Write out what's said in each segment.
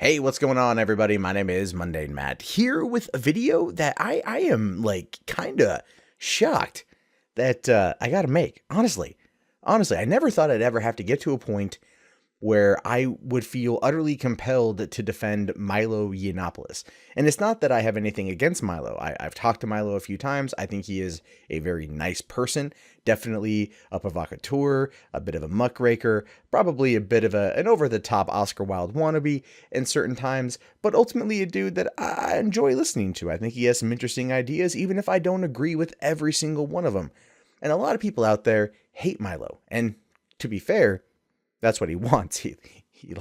Hey, what's going on, everybody? My name is Mundane Matt, here with a video that I am, like, kind of shocked that I got to make. Honestly, I never thought I'd ever have to get to a point where I would feel utterly compelled to defend Milo Yiannopoulos. And it's not that I have anything against Milo. I've talked to Milo a few times. I think he is a very nice person, definitely a provocateur, a bit of a muckraker, probably a bit of an over-the-top Oscar Wilde wannabe in certain times, but ultimately a dude that I enjoy listening to. I think he has some interesting ideas, even if I don't agree with every single one of them. And a lot of people out there hate Milo. And to be fair, that's what he wants. He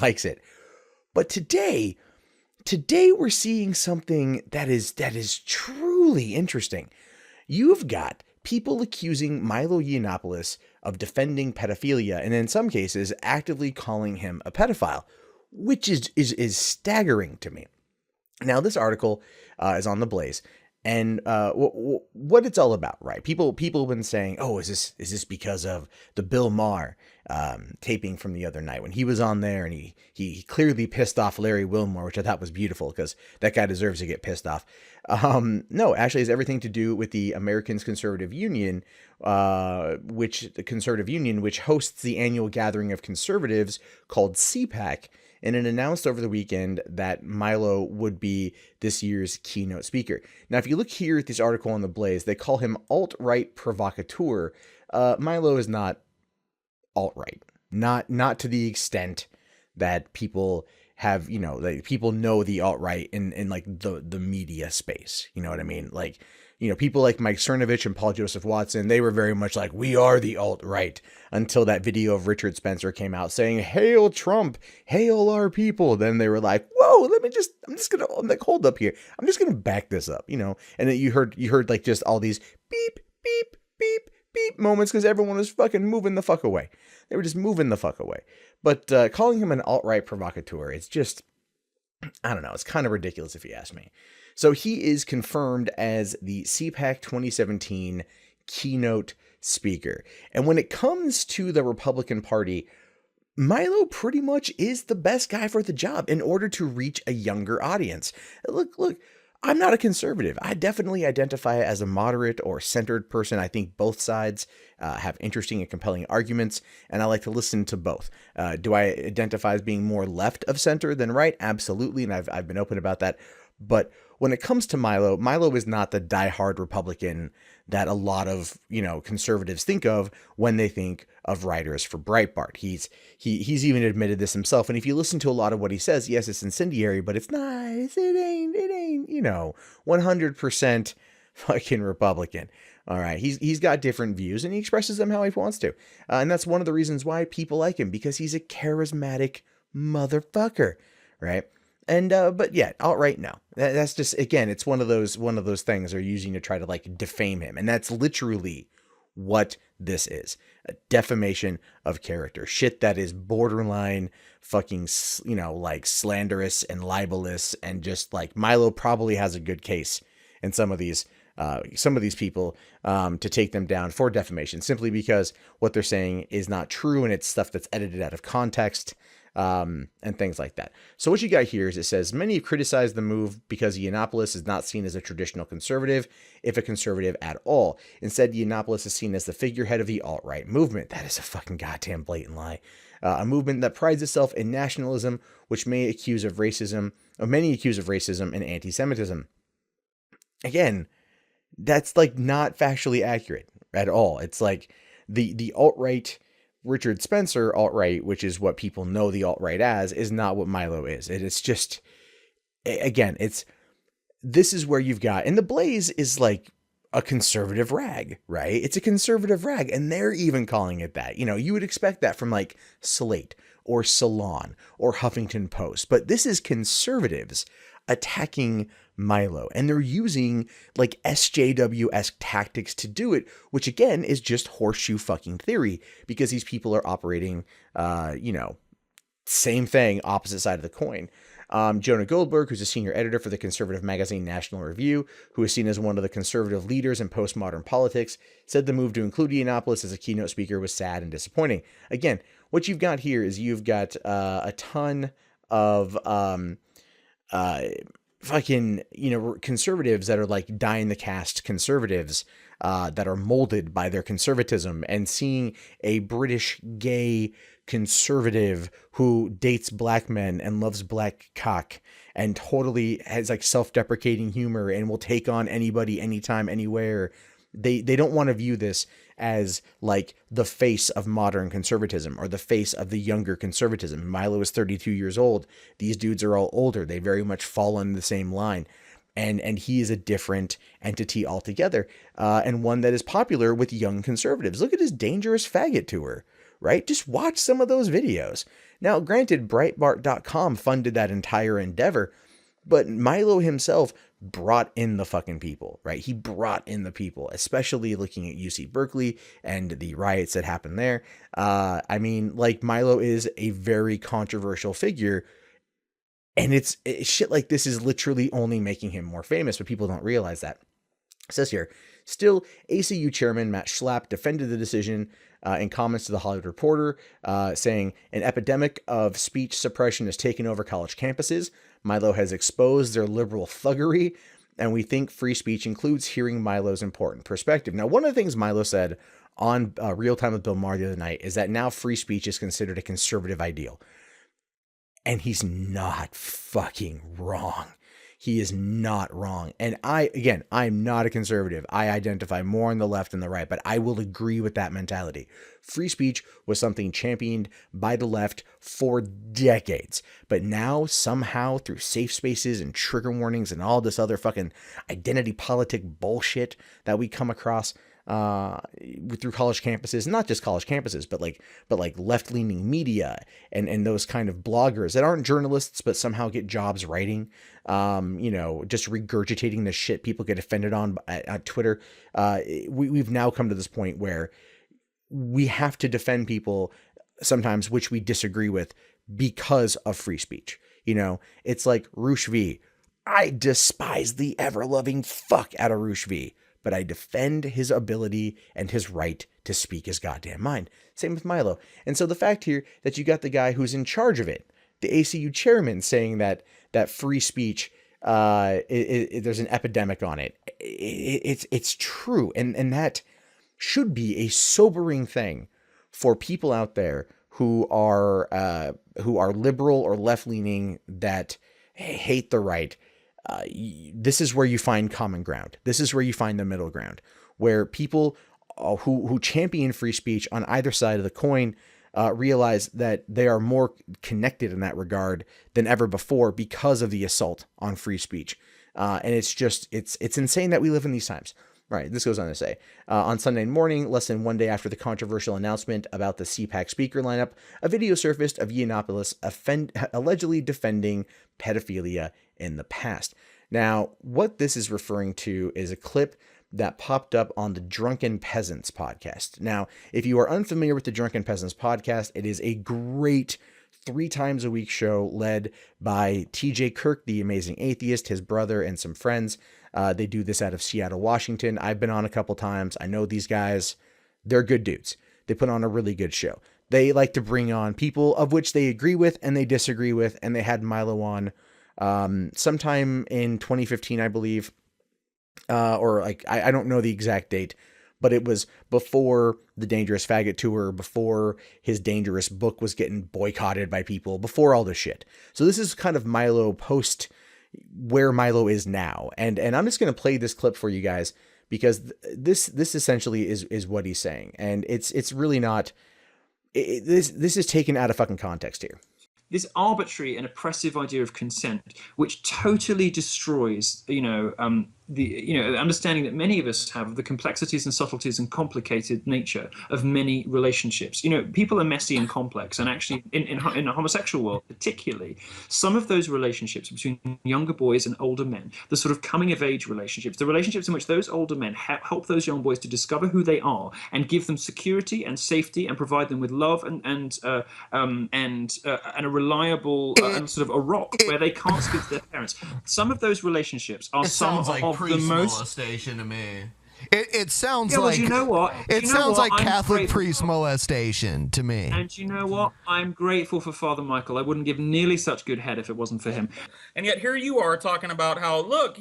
likes it. But today we're seeing something that is truly interesting. You've got people accusing Milo Yiannopoulos of defending pedophilia, and in some cases actively calling him a pedophile, which is staggering to me. Now, this article is on The Blaze, and what it's all about, right? People have been saying, "Oh, is this because of the Bill Maher taping from the other night when he was on there and he clearly pissed off Larry Wilmore," which I thought was beautiful because that guy deserves to get pissed off. No, actually, it's everything to do with the Americans Conservative Union, which hosts the annual gathering of conservatives called CPAC. And it announced over the weekend that Milo would be this year's keynote speaker. Now, if you look here at this article on The Blaze, they call him alt-right provocateur. Milo is not alt-right, not to the extent that people have, like people know the alt-right in like the media space. You know what I mean? Like, people like Mike Cernovich and Paul Joseph Watson, they were very much like, we are the alt-right, until that video of Richard Spencer came out saying, "Hail Trump, hail our people." Then they were like, whoa, I'm just gonna, like, hold up here. I'm just gonna back this up, and then you heard like just all these beep, beep, beep, beep moments because everyone was fucking moving the fuck away. They were just moving the fuck away. But calling him an alt-right provocateur, it's just, I don't know, it's kind of ridiculous if you ask me. So he is confirmed as the CPAC 2017 keynote speaker. And when it comes to the Republican Party, Milo pretty much is the best guy for the job in order to reach a younger audience. Look, I'm not a conservative. I definitely identify as a moderate or centered person. I think both sides have interesting and compelling arguments, and I like to listen to both. Do I identify as being more left of center than right? Absolutely, and I've been open about that. But when it comes to Milo is not the diehard Republican that a lot of, conservatives think of when they think of writers for Breitbart. He's even admitted this himself. And if you listen to a lot of what he says, yes, it's incendiary, but it's nice. It ain't, 100% fucking Republican. All right. He's got different views and he expresses them how he wants to. And that's one of the reasons why people like him, because he's a charismatic motherfucker. Right. And, but yeah, alt-right, no. That's just, again, it's one of those things they're using to try to like defame him. And that's literally what this is. A defamation of character. Shit that is borderline fucking, like slanderous and libelous. And just like Milo probably has a good case in some of these people to take them down for defamation, simply because what they're saying is not true and it's stuff that's edited out of context. And things like that. So what you got here is it says, many have criticized the move because Yiannopoulos is not seen as a traditional conservative, if a conservative at all. Instead, Yiannopoulos is seen as the figurehead of the alt-right movement. That is a fucking goddamn blatant lie. A movement that prides itself in nationalism, which many accuse of racism and anti-Semitism. Again, that's like not factually accurate at all. It's like the alt-right, Richard Spencer alt-right, which is what people know the alt-right as, is not what Milo is. It's just, again, this is where you've got, and The Blaze is like a conservative rag, right? It's a conservative rag, and they're even calling it that. You would expect that from like Slate or Salon or Huffington Post, but this is conservatives attacking Milo, and they're using like SJW-esque tactics to do it, which again is just horseshoe fucking theory, because these people are operating, same thing, opposite side of the coin. Jonah Goldberg, who's a senior editor for the conservative magazine National Review, who is seen as one of the conservative leaders in postmodern politics, said the move to include Yiannopoulos as a keynote speaker was sad and disappointing. Again, what you've got here is you've got a ton of uh, fucking, conservatives that are like die in the cast conservatives, that are molded by their conservatism, and seeing a British gay conservative who dates black men and loves black cock and totally has like self-deprecating humor and will take on anybody, anytime, anywhere. They don't want to view this as like the face of modern conservatism or the face of the younger conservatism. Milo is 32 years old. These dudes are all older. They very much fall in the same line. And he is a different entity altogether, and one that is popular with young conservatives. Look at his Dangerous Faggot tour, right? Just watch some of those videos. Now, granted, Breitbart.com funded that entire endeavor, but Milo himself brought in the fucking people, right? He brought in the people, especially looking at UC Berkeley and the riots that happened there. I mean, like, Milo is a very controversial figure, and it's shit like this is literally only making him more famous, but people don't realize that. It says here, still, ACU chairman Matt Schlapp defended the decision in comments to the Hollywood Reporter, saying an epidemic of speech suppression has taken over college campuses. Milo has exposed their liberal thuggery, and we think free speech includes hearing Milo's important perspective. Now, one of the things Milo said on Real Time with Bill Maher the other night is that now free speech is considered a conservative ideal. And he's not fucking wrong. He is not wrong. And I'm not a conservative. I identify more on the left than the right, but I will agree with that mentality. Free speech was something championed by the left for decades. But now, somehow, through safe spaces and trigger warnings and all this other fucking identity politic bullshit that we come across through college campuses, not just college campuses, but like left-leaning media and those kind of bloggers that aren't journalists, but somehow get jobs writing, just regurgitating the shit people get offended on at Twitter. We've now come to this point where we have to defend people sometimes which we disagree with because of free speech. It's like Roosh V. I despise the ever-loving fuck out of Roosh V, but I defend his ability and his right to speak his goddamn mind. Same with Milo. And so the fact here that you got the guy who's in charge of it, the ACU chairman, saying that free speech, there's an epidemic on it. It's true. And that should be a sobering thing for people out there who are liberal or left-leaning, that hate the right. This is where you find common ground. This is where you find the middle ground, where people who champion free speech on either side of the coin realize that they are more connected in that regard than ever before because of the assault on free speech. And it's insane that we live in these times. Right. This goes on to say, on Sunday morning, less than one day after the controversial announcement about the CPAC speaker lineup, a video surfaced of Yiannopoulos allegedly defending pedophilia in the past. Now, what this is referring to is a clip that popped up on the Drunken Peasants podcast. Now, if you are unfamiliar with the Drunken Peasants podcast, it is a great 3 times a week show led by TJ Kirk, the amazing atheist, his brother, and some friends. They do this out of Seattle, Washington. I've been on a couple times. I know these guys. They're good dudes. They put on a really good show. They like to bring on people of which they agree with and they disagree with, and they had Milo on sometime in 2015, I believe, or like I don't know the exact date, but it was before the Dangerous Faggot tour, before his Dangerous book was getting boycotted by people, before all this shit. So this is kind of Milo post where Milo is now, and I'm just gonna play this clip for you guys because this essentially is what he's saying, and it's really not. This is taken out of fucking context here. This arbitrary and oppressive idea of consent, which totally destroys, the understanding that many of us have of the complexities and subtleties and complicated nature of many relationships. People are messy and complex, and actually in a homosexual world particularly, some of those relationships between younger boys and older men, the sort of coming of age relationships, the relationships in which those older men help those young boys to discover who they are and give them security and safety and provide them with love and a reliable and sort of a rock where they can't speak to their parents. Some of those relationships are some of the most molestation to me. It sounds Yeah, well, like you know what? it You know sounds what? like I'm Catholic grateful. priest molestation to me. And you know what? I'm grateful for Father Michael. I wouldn't give nearly such good head if it wasn't for him. And yet here you are talking about how, look,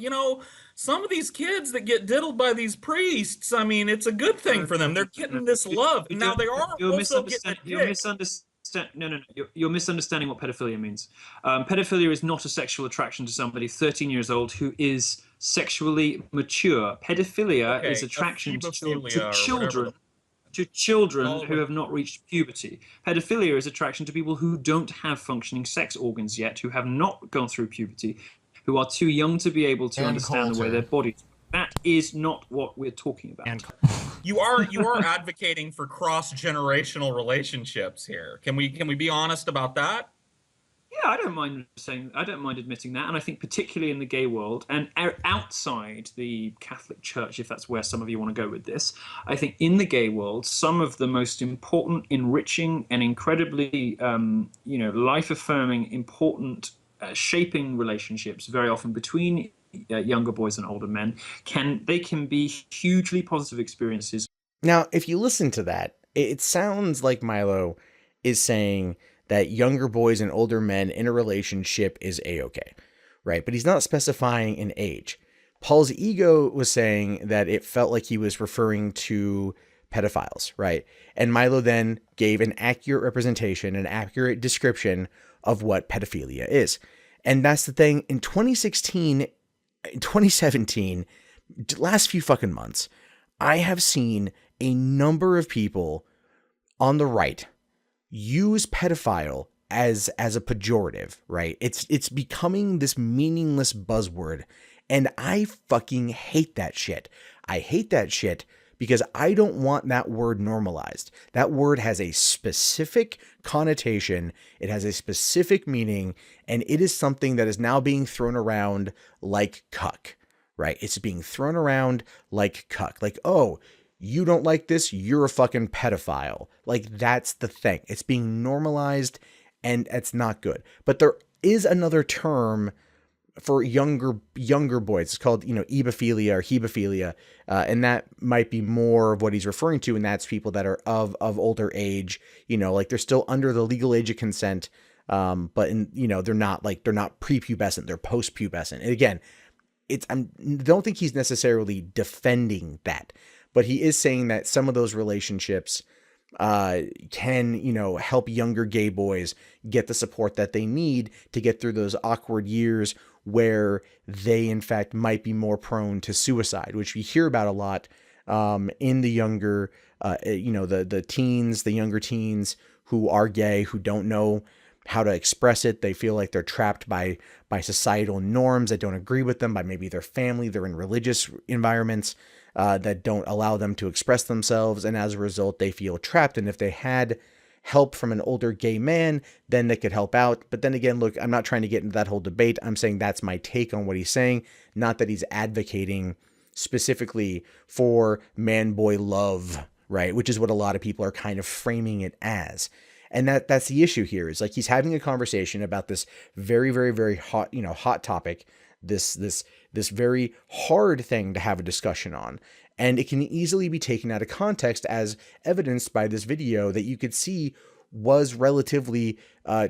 some of these kids that get diddled by these priests, I mean, it's a good thing for them. They're getting this love. And now they are You're also getting a misunderstanding. You're dick. no, no, no. You're misunderstanding what pedophilia means. Pedophilia is not a sexual attraction to somebody 13 years old who is sexually mature. Pedophilia is Okay, attraction to ephebophilia or whatever children. To children call who it. have not reached puberty. Pedophilia is attraction to people who don't have functioning sex organs yet, who have not gone through puberty, who are too young to be able to And understand the way culture. their bodies. That is not what we're talking about. And you are advocating for cross-generational relationships here. Can we be honest about that? Yeah, I don't mind admitting that, and I think particularly in the gay world and outside the Catholic Church, if that's where some of you want to go with this, I think in the gay world, some of the most important, enriching, and incredibly, life-affirming, important, shaping relationships, very often between younger boys and older men, can be hugely positive experiences. Now, if you listen to that, it sounds like Milo is saying that younger boys and older men in a relationship is a-okay, right? But he's not specifying an age. Paul's ego was saying that it felt like he was referring to pedophiles, right? And Milo then gave an accurate representation, an accurate description of what pedophilia is. And that's the thing. In 2016, in 2017, last few fucking months, I have seen a number of people on the right use pedophile as a pejorative, right? It's becoming this meaningless buzzword, and I fucking hate that shit. I hate that shit because I don't want that word normalized. That word has a specific connotation, it has a specific meaning, and it is something that is now being thrown around like cuck, right? It's being thrown around like cuck. Like, oh, you don't like this, you're a fucking pedophile. Like, that's the thing. It's being normalized, and it's not good. But there is another term for younger boys. It's called, ebophilia or hebophilia, and that might be more of what he's referring to, and that's people that are of older age, like they're still under the legal age of consent, but they're not prepubescent, they're post-pubescent. And again, I don't think he's necessarily defending that, but he is saying that some of those relationships can, help younger gay boys get the support that they need to get through those awkward years where they, in fact, might be more prone to suicide, which we hear about a lot in the younger, the teens, the younger teens who are gay, who don't know how to express it. They feel like they're trapped by societal norms that don't agree with them, by maybe their family. They're in religious environments that don't allow them to express themselves. And as a result, they feel trapped. And if they had help from an older gay man, then they could help out. But then again, look, I'm not trying to get into that whole debate. I'm saying that's my take on what he's saying, not that he's advocating specifically for man-boy love, right? Which is what a lot of people are kind of framing it as. And that's the issue here, is like he's having a conversation about this very, very, very hot, hot topic, this very hard thing to have a discussion on. And it can easily be taken out of context, as evidenced by this video that you could see was relatively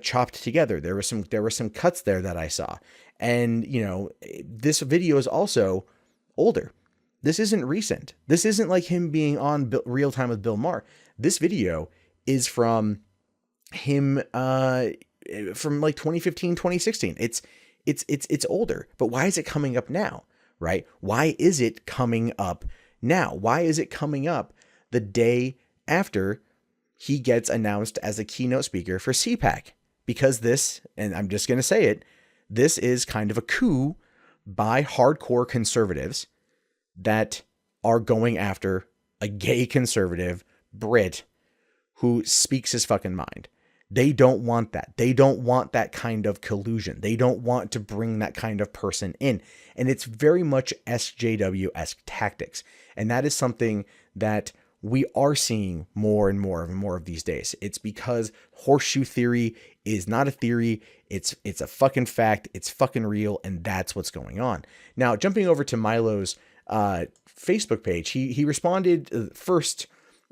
chopped together. There were some cuts there that I saw. And, this video is also older. This isn't recent. This isn't like him being on Real Time with Bill Maher. This video is from him from like 2015, 2016. It's older, but why is it coming up now, right? Why is it coming up now? Why is it coming up the day after he gets announced as a keynote speaker for CPAC? Because this, and I'm just going to say it, this is kind of a coup by hardcore conservatives that are going after a gay conservative Brit who speaks his fucking mind. They don't want that. They don't want that kind of collusion. They don't want to bring that kind of person in. And it's very much SJW-esque tactics. And that is something that we are seeing more and more of these days. It's because horseshoe theory is not a theory. It's a fucking fact. It's fucking real. And that's what's going on. Now, jumping over to Milo's Facebook page. He responded first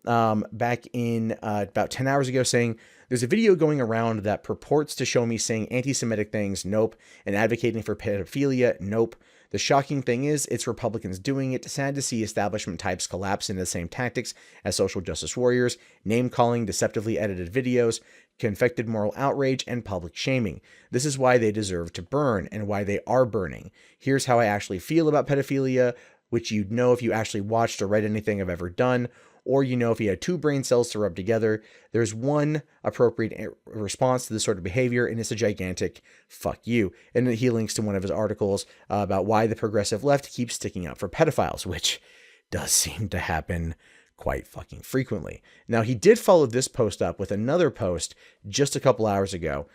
back in about 10 hours ago saying, there's a video going around that purports to show me saying anti-Semitic things, nope, and advocating for pedophilia, nope. The shocking thing is, it's Republicans doing it. Sad to see establishment types collapse into the same tactics as social justice warriors, name-calling, deceptively edited videos, confected moral outrage, and public shaming. This is why they deserve to burn, and why they are burning. Here's how I actually feel about pedophilia, which you'd know if you actually watched or read anything I've ever done, or you know if you had two brain cells to rub together. There's one appropriate response to this sort of behavior, and it's a gigantic fuck you. And he links to one of his articles about why the progressive left keeps sticking up for pedophiles, which does seem to happen quite fucking frequently. Now, he did follow this post up with another post just a couple hours ago,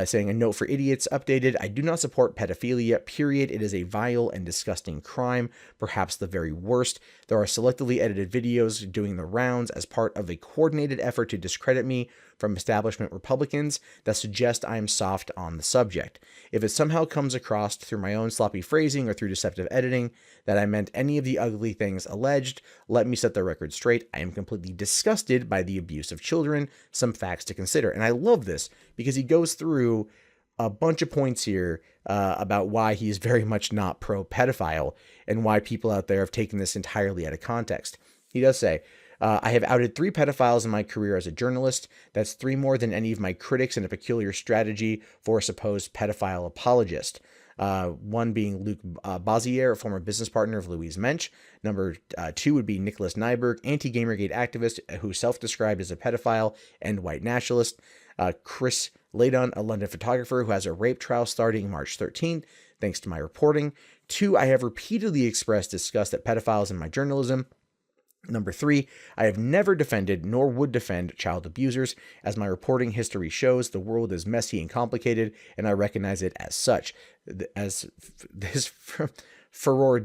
saying, a note for idiots, updated, I do not support pedophilia, period. It is a vile and disgusting crime, perhaps the very worst. There are selectively edited videos doing the rounds as part of a coordinated effort to discredit me from establishment Republicans that suggest I am soft on the subject. If it somehow comes across through my own sloppy phrasing or through deceptive editing that I meant any of the ugly things alleged, let me set the record straight. I am completely disgusted by the abuse of children. Some facts to consider. And I love this because he goes through a bunch of points here about why he's very much not pro-pedophile and why people out there have taken this entirely out of context. He does say, I have outed 3 pedophiles in my career as a journalist. That's 3 more than any of my critics, and a peculiar strategy for a supposed pedophile apologist. One being Luc Bazier, a former business partner of Louise Mensch. Number 2 would be Nicholas Nyberg, anti-Gamergate activist who self-described as a pedophile and white nationalist. Chris Ladon, a London photographer who has a rape trial starting March 13th, thanks to my reporting. 2, I have repeatedly expressed disgust at pedophiles in my journalism. Number 3, I have never defended nor would defend child abusers. As my reporting history shows, the world is messy and complicated, and I recognize it as such. As this furor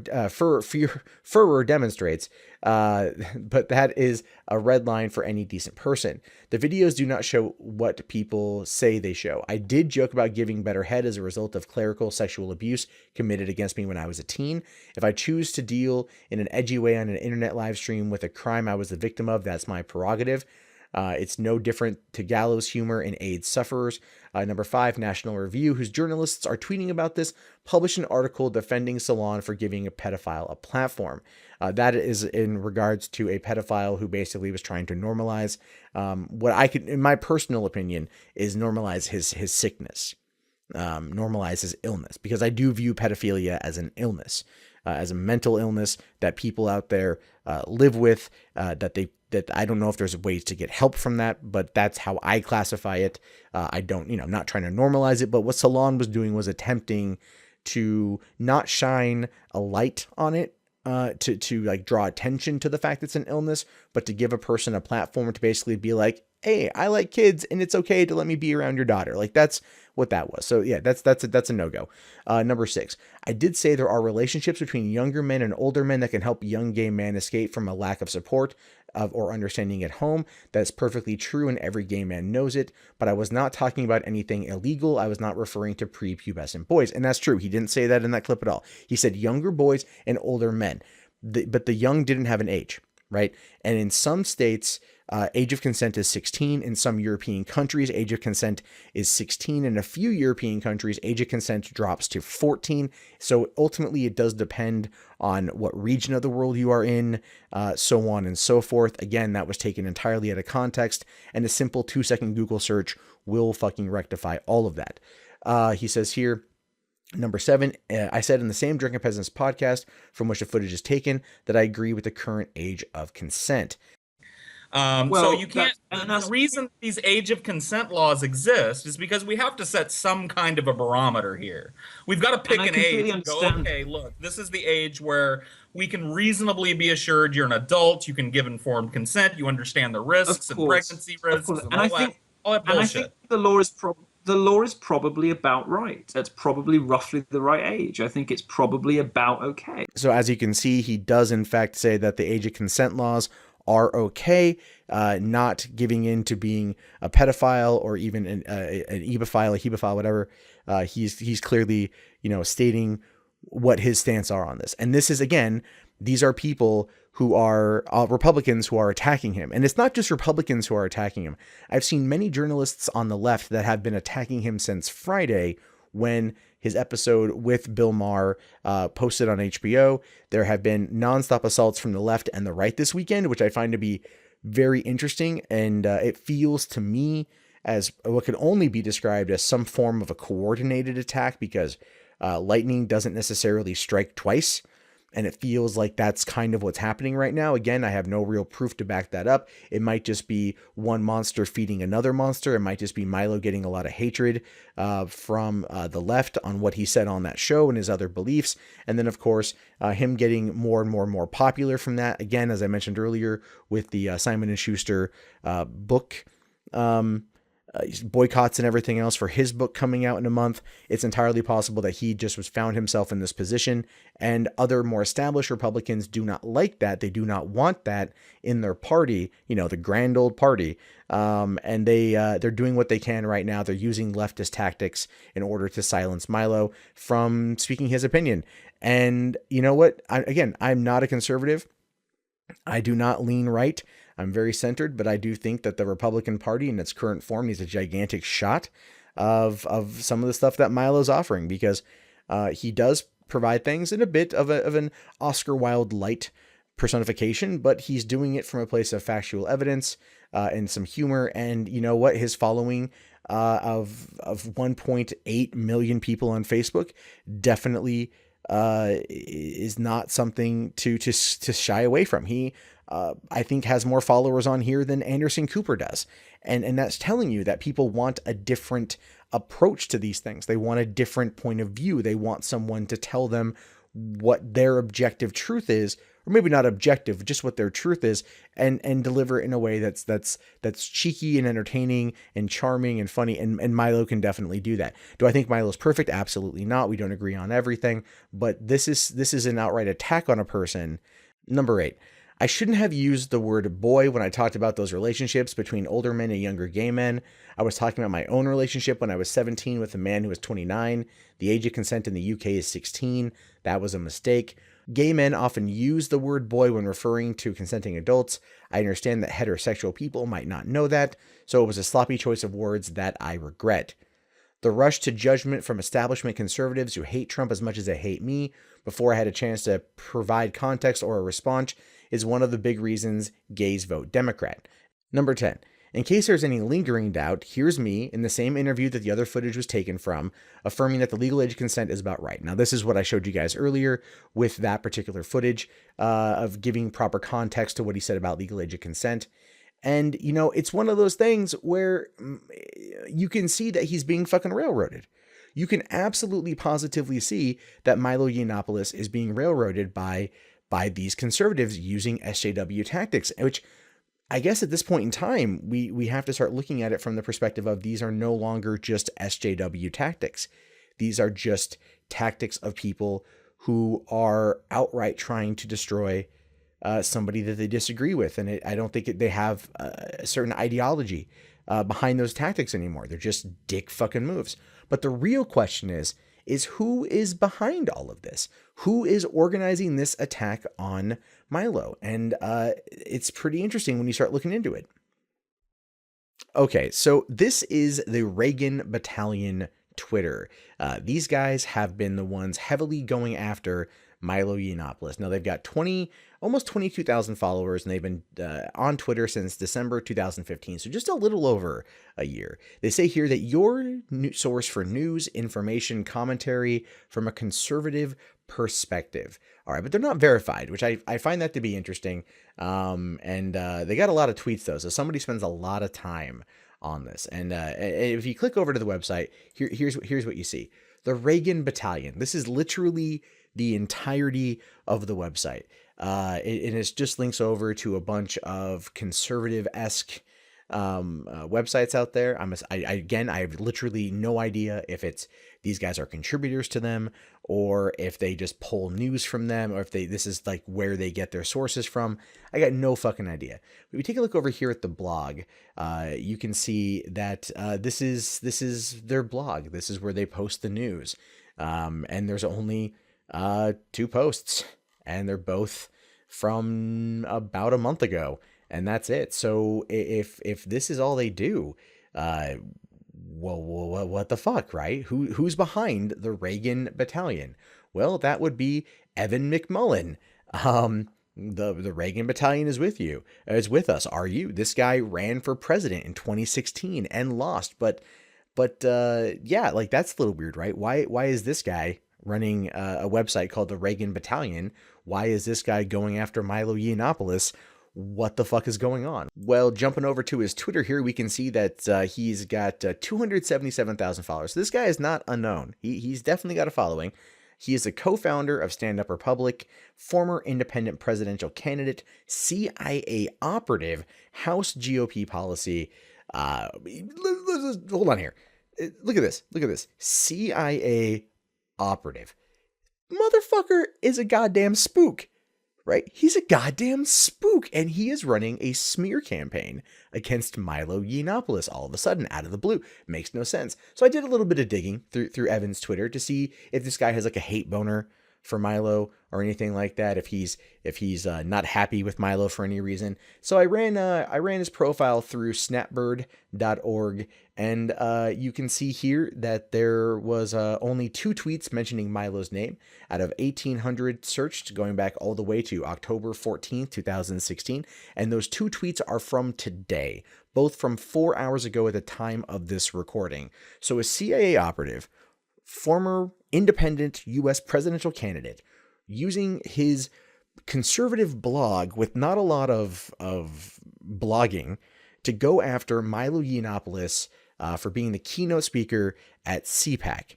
demonstrates, but that is a red line for any decent person. The videos do not show what people say they show. I did joke about giving better head as a result of clerical sexual abuse committed against me when I was a teen. If I choose to deal in an edgy way on an internet live stream with a crime I was the victim of, that's my prerogative. It's no different to gallows humor in AIDS sufferers. Number 5, National Review, whose journalists are tweeting about this, published an article defending Salon for giving a pedophile a platform. That is in regards to a pedophile who basically was trying to normalize what I could, in my personal opinion, is normalize his sickness, normalize his illness, because I do view pedophilia as an illness, as a mental illness that people out there live with, that I don't know if there's ways to get help from that, but that's how I classify it. I don't, I'm not trying to normalize it, but what Salon was doing was attempting to not shine a light on it, to like draw attention to the fact it's an illness, but to give a person a platform to basically be like, hey, I like kids and it's okay to let me be around your daughter. Like that's what that was. So yeah, that's a no-go. Number 6, I did say there are relationships between younger men and older men that can help young gay men escape from a lack of support or understanding at home. That's perfectly true, and every gay man knows it, but I was not talking about anything illegal. I was not referring to prepubescent boys, and that's true. He didn't say that in that clip at all. He said younger boys and older men, but the young didn't have an age, right? And in some states, age of consent is 16. In some European countries, age of consent is 16. In a few European countries, age of consent drops to 14. So ultimately, it does depend on what region of the world you are in, so on and so forth. Again, that was taken entirely out of context, and a simple 2-second Google search will fucking rectify all of that. He says here, Number 7, I said in the same Drunken Peasants podcast from which the footage is taken that I agree with the current age of consent. So you can't, the reason these age of consent laws exist is because we have to set some kind of a barometer here. We've got to pick an age and go, okay, look, this is the age where we can reasonably be assured you're an adult, you can give informed consent, you understand the risks and pregnancy risks and all that bullshit. And I think the law is probably about right. That's probably roughly the right age. I think it's probably about okay. So as you can see, he does in fact say that the age of consent laws are okay, not giving in to being a pedophile or even an ebophile, a hebophile, whatever. He's clearly, stating what his stance are on this. And this is, again, these are people who are Republicans who are attacking him. And it's not just Republicans who are attacking him. I've seen many journalists on the left that have been attacking him since Friday when his episode with Bill Maher posted on HBO. There have been nonstop assaults from the left and the right this weekend, which I find to be very interesting. And it feels to me as what could only be described as some form of a coordinated attack, because lightning doesn't necessarily strike twice. And it feels like that's kind of what's happening right now. Again, I have no real proof to back that up. It might just be one monster feeding another monster. It might just be Milo getting a lot of hatred from the left on what he said on that show and his other beliefs. And then, of course, him getting more and more popular from that. Again, as I mentioned earlier, with the Simon & Schuster book boycotts and everything else for his book coming out in a month, it's entirely possible that he just found himself in this position, and other more established Republicans do not like that. They do not want that in their party, the grand old party. And they're doing what they can right now. They're using leftist tactics in order to silence Milo from speaking his opinion. And you know what? I'm not a conservative. I do not lean right. I'm very centered, but I do think that the Republican Party in its current form needs a gigantic shot of some of the stuff that Milo's offering, because he does provide things in a bit of an Oscar Wilde light personification, but he's doing it from a place of factual evidence and some humor. And you know what? His following of 1.8 million people on Facebook definitely is not something to shy away from. He I think has more followers on here than Anderson Cooper does. And that's telling you that people want a different approach to these things. They want a different point of view. They want someone to tell them what their objective truth is, or maybe not objective, just what their truth is, and deliver it in a way that's cheeky and entertaining and charming and funny. And Milo can definitely do that. Do I think Milo's perfect? Absolutely not. We don't agree on everything, but this is an outright attack on a person. Number 8. I shouldn't have used the word boy when I talked about those relationships between older men and younger gay men. I was talking about my own relationship when I was 17 with a man who was 29. The age of consent in the UK is 16. That was a mistake. Gay men often use the word boy when referring to consenting adults. I understand that heterosexual people might not know that, so it was a sloppy choice of words that I regret. The rush to judgment from establishment conservatives who hate Trump as much as they hate me before I had a chance to provide context or a response is one of the big reasons gays vote Democrat. Number 10. In case there's any lingering doubt, here's me in the same interview that the other footage was taken from, affirming that the legal age of consent is about right. Now, this is what I showed you guys earlier with that particular footage of giving proper context to what he said about legal age of consent. And, it's one of those things where you can see that he's being fucking railroaded. You can absolutely positively see that Milo Yiannopoulos is being railroaded by these conservatives using SJW tactics, which I guess at this point in time, we have to start looking at it from the perspective of these are no longer just SJW tactics. These are just tactics of people who are outright trying to destroy somebody that they disagree with. And I don't think they have a certain ideology behind those tactics anymore. They're just dick fucking moves. But the real question is who is behind all of this? Who is organizing this attack on Milo? And it's pretty interesting when you start looking into it. Okay, so this is the Reagan Battalion Twitter. These guys have been the ones heavily going after Milo Yiannopoulos. Now they've got almost 22,000 followers, and they've been on Twitter since December 2015, so just a little over a year. They say here that your source for news, information, commentary from a conservative perspective. All right, but they're not verified, which I find that to be interesting. And they got a lot of tweets though, so somebody spends a lot of time on this. And if you click over to the website, here's what you see. The Reagan Battalion. This is literally the entirety of the website. And it's just links over to a bunch of conservative-esque websites out there. I have literally no idea if these guys are contributors to them, or if they just pull news from them, or if this is like where they get their sources from. I got no fucking idea. If we take a look over here at the blog, you can see that this is their blog. This is where they post the news. And there's only 2 posts. and they're both from about a month ago, and that's it. So if this is all they do, well, what the fuck, right? Who's behind the Reagan Battalion? Well, that would be Evan McMullin. The Reagan Battalion is with you. Is with us. Are you? This guy ran for president in 2016 and lost, but yeah, like that's a little weird, right? Why is this guy running a website called the Reagan Battalion? Why is this guy going after Milo Yiannopoulos? What the fuck is going on? Well, jumping over to his Twitter here, we can see that he's got 277,000 followers. So this guy is not unknown. He's definitely got a following. He is a co-founder of Stand Up Republic, former independent presidential candidate, CIA operative, House GOP policy. Hold on here. Look at this. CIA operative. Motherfucker is a goddamn spook. Right? He's a goddamn spook, and he is running a smear campaign against Milo Yiannopoulos all of a sudden out of the blue. Makes no sense. So I did a little bit of digging through Evan's Twitter to see if this guy has like a hate boner for Milo or anything like that. If he's not happy with Milo for any reason. So I ran his profile through snapbird.org, and you can see here that there was only 2 tweets mentioning Milo's name out of 1,800 searched, going back all the way to October 14th, 2016. And those 2 tweets are from today, both from 4 hours ago at the time of this recording. So a CIA operative, former independent U.S. presidential candidate, using his conservative blog with not a lot of blogging to go after Milo Yiannopoulos for being the keynote speaker at CPAC.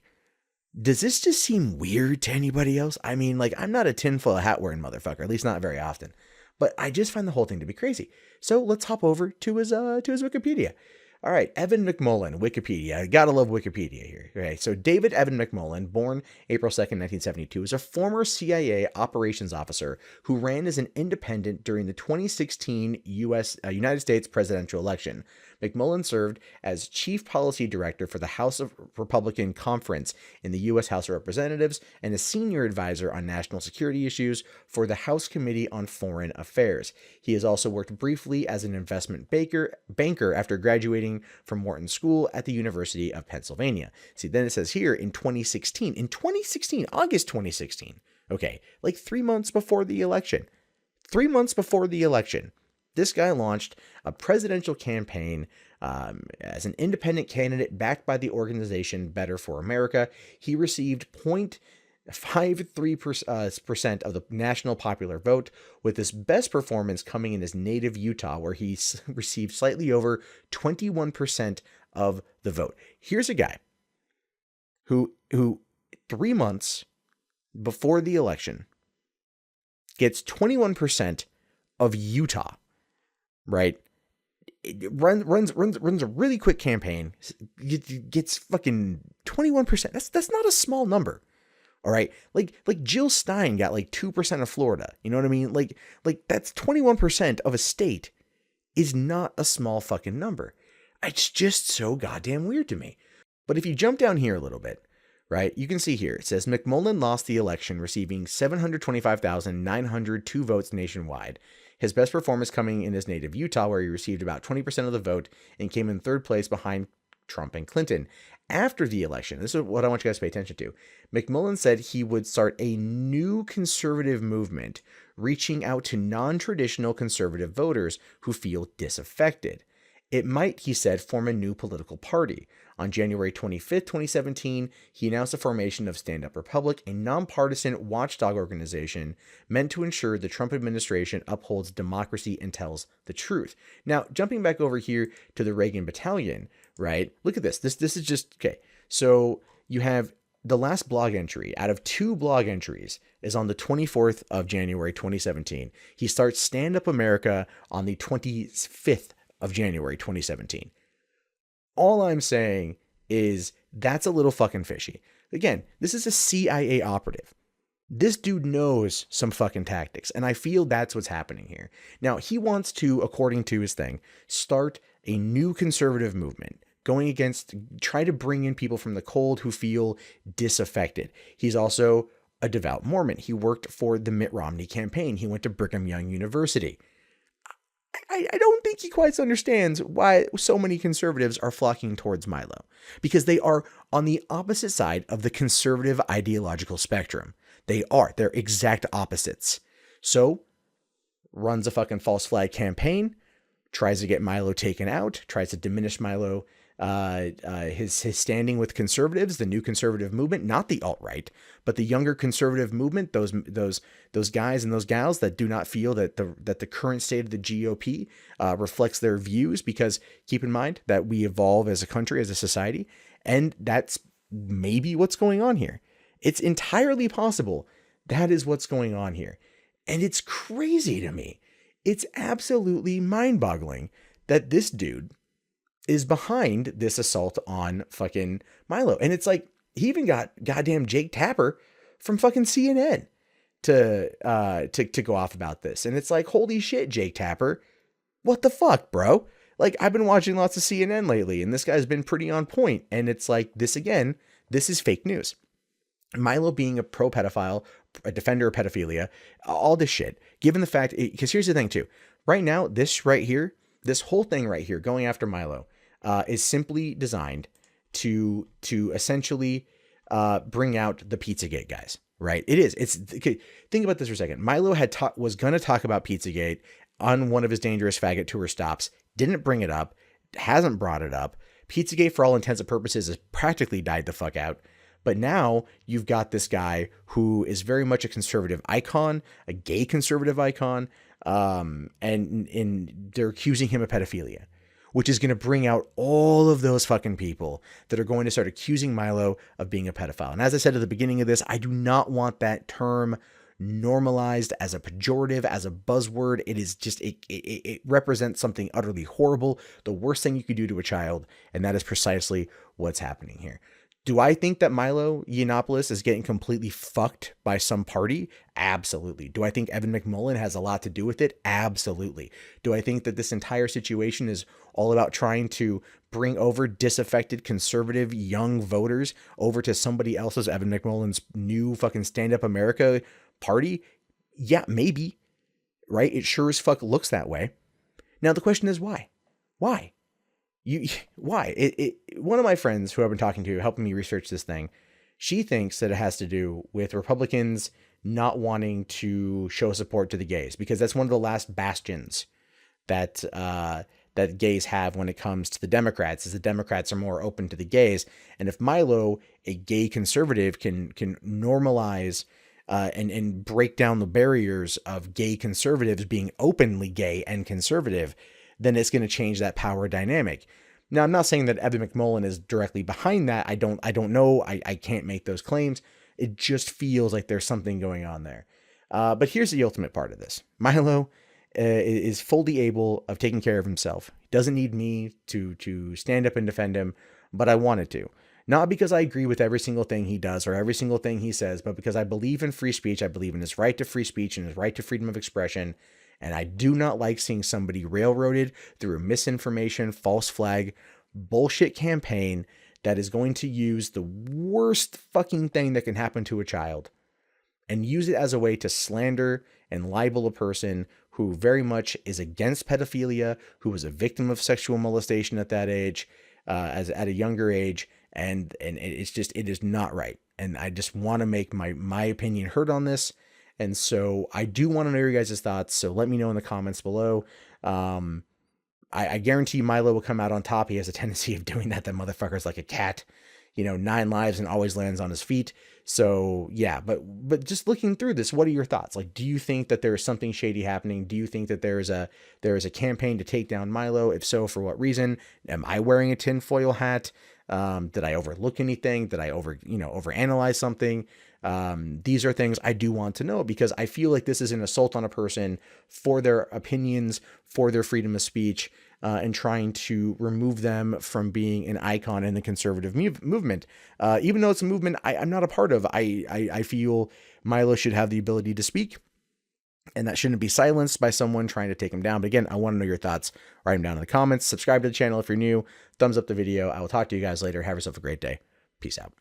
Does this just seem weird to anybody else? I mean, like, I'm not a tinfoil hat wearing motherfucker, at least not very often, but I just find the whole thing to be crazy. So let's hop over to his Wikipedia. All right, Evan McMullin, Wikipedia. Gotta love Wikipedia here. Okay, so David Evan McMullin, born April 2nd, 1972, is a former CIA operations officer who ran as an independent during the 2016 United States presidential election. McMullin served as Chief Policy Director for the House of Republican Conference in the U.S. House of Representatives and a Senior Advisor on National Security Issues for the House Committee on Foreign Affairs. He has also worked briefly as an investment banker after graduating from Wharton School at the University of Pennsylvania. See, then it says here in 2016, August 2016, okay, like 3 months before the election. 3 months before the election, this guy launched a presidential campaign as an independent candidate backed by the organization Better for America. He received 0.53% of the national popular vote, with his best performance coming in his native Utah, where he received slightly over 21% of the vote. Here's a guy who 3 months before the election gets 21% of Utah. Right? It runs a really quick campaign, gets fucking 21%. That's not a small number. All right. Like Jill Stein got like 2% of Florida. You know what I mean? Like that's 21% of a state is not a small fucking number. It's just so goddamn weird to me. But if you jump down here a little bit, right, you can see here, it says McMullin lost the election, receiving 725,902 votes nationwide. His best performance coming in his native Utah, where he received about 20% of the vote and came in 3rd place behind Trump and Clinton. After the election, this is what I want you guys to pay attention to. McMullin said he would start a new conservative movement, reaching out to non-traditional conservative voters who feel disaffected. It might, he said, form a new political party. On January 25th, 2017, he announced the formation of Stand Up Republic, a nonpartisan watchdog organization meant to ensure the Trump administration upholds democracy and tells the truth. Now, jumping back over here to the Reagan Battalion, right? Look at this. This is just, okay. So you have the last blog entry out of 2 blog entries is on the 24th of January, 2017. He starts Stand Up America on the 25th of January, 2017. All I'm saying is that's a little fucking fishy. Again, this is a CIA operative. This dude knows some fucking tactics, and I feel that's what's happening here. Now, he wants to, according to his thing, start a new conservative movement, going against, try to bring in people from the cold who feel disaffected. He's also a devout Mormon. He worked for the Mitt Romney campaign. He went to Brigham Young University. I don't think he quite understands why so many conservatives are flocking towards Milo, because they are on the opposite side of the conservative ideological spectrum. They're exact opposites. So runs a fucking false flag campaign, tries to get Milo taken out, tries to diminish Milo, his standing with conservatives, the new conservative movement, not the alt-right, but the younger conservative movement, those guys and those gals that do not feel that the current state of the GOP reflects their views, because keep in mind that we evolve as a country, as a society, and that's maybe what's going on here. It's entirely possible that is what's going on here. And it's crazy to me. It's absolutely mind-boggling that this dude is behind this assault on fucking Milo. And it's like, he even got goddamn Jake Tapper from fucking CNN to go off about this. And it's like, holy shit, Jake Tapper, what the fuck, bro? Like, I've been watching lots of CNN lately, and this guy's been pretty on point. And it's like, this again, this is fake news. Milo being a pro-pedophile, a defender of pedophilia, all this shit, given the fact, because here's the thing too, right now, this right here, this whole thing right here, going after Milo, is simply designed to essentially bring out the Pizzagate guys, right? It is. It's okay. Think about this for a second. Milo was going to talk about Pizzagate on one of his Dangerous Faggot tour stops, didn't bring it up, hasn't brought it up. Pizzagate, for all intents and purposes, has practically died the fuck out. But now you've got this guy who is very much a conservative icon, a gay conservative icon, and they're accusing him of pedophilia, which is going to bring out all of those fucking people that are going to start accusing Milo of being a pedophile. And as I said at the beginning of this, I do not want that term normalized as a pejorative, as a buzzword. It is just, it represents something utterly horrible, the worst thing you could do to a child, and that is precisely what's happening here. Do I think that Milo Yiannopoulos is getting completely fucked by some party? Absolutely. Do I think Evan McMullin has a lot to do with it? Absolutely. Do I think that this entire situation is all about trying to bring over disaffected conservative young voters over to somebody else's, Evan McMullin's new fucking Stand Up America party? Yeah, maybe. Right? It sure as fuck looks that way. Now the question is why? Why? Why? One of my friends who I've been talking to, helping me research this thing, she thinks that it has to do with Republicans not wanting to show support to the gays, because that's one of the last bastions that gays have when it comes to the Democrats, is the Democrats are more open to the gays. And if Milo, a gay conservative, can normalize and break down the barriers of gay conservatives being openly gay and conservative, then it's going to change that power dynamic. Now, I'm not saying that Evan McMullin is directly behind that. I don't know. I can't make those claims. It just feels like there's something going on there. But here's the ultimate part of this. Milo is fully able of taking care of himself. He doesn't need me to stand up and defend him, but I wanted to. Not because I agree with every single thing he does or every single thing he says, but because I believe in free speech. I believe in his right to free speech and his right to freedom of expression. And I do not like seeing somebody railroaded through a misinformation, false flag, bullshit campaign that is going to use the worst fucking thing that can happen to a child and use it as a way to slander and libel a person who very much is against pedophilia, who was a victim of sexual molestation at that age, at a younger age. And it's just, it is not right. And I just want to make my opinion heard on this. And so I do want to know your guys' thoughts. So let me know in the comments below. I guarantee Milo will come out on top. He has a tendency of doing that. That motherfucker's like a cat, 9 lives and always lands on his feet. So yeah, but just looking through this, what are your thoughts? Like, do you think that there is something shady happening? Do you think that there is a campaign to take down Milo? If so, for what reason? Am I wearing a tinfoil hat? Did I overlook anything? Did I overanalyze something? These are things I do want to know, because I feel like this is an assault on a person for their opinions, for their freedom of speech, and trying to remove them from being an icon in the conservative movement. Even though it's a movement I'm not a part of, I feel Milo should have the ability to speak, and that shouldn't be silenced by someone trying to take him down. But again, I want to know your thoughts. Write them down in the comments. Subscribe to the channel if you're new. Thumbs up the video. I will talk to you guys later. Have yourself a great day. Peace out.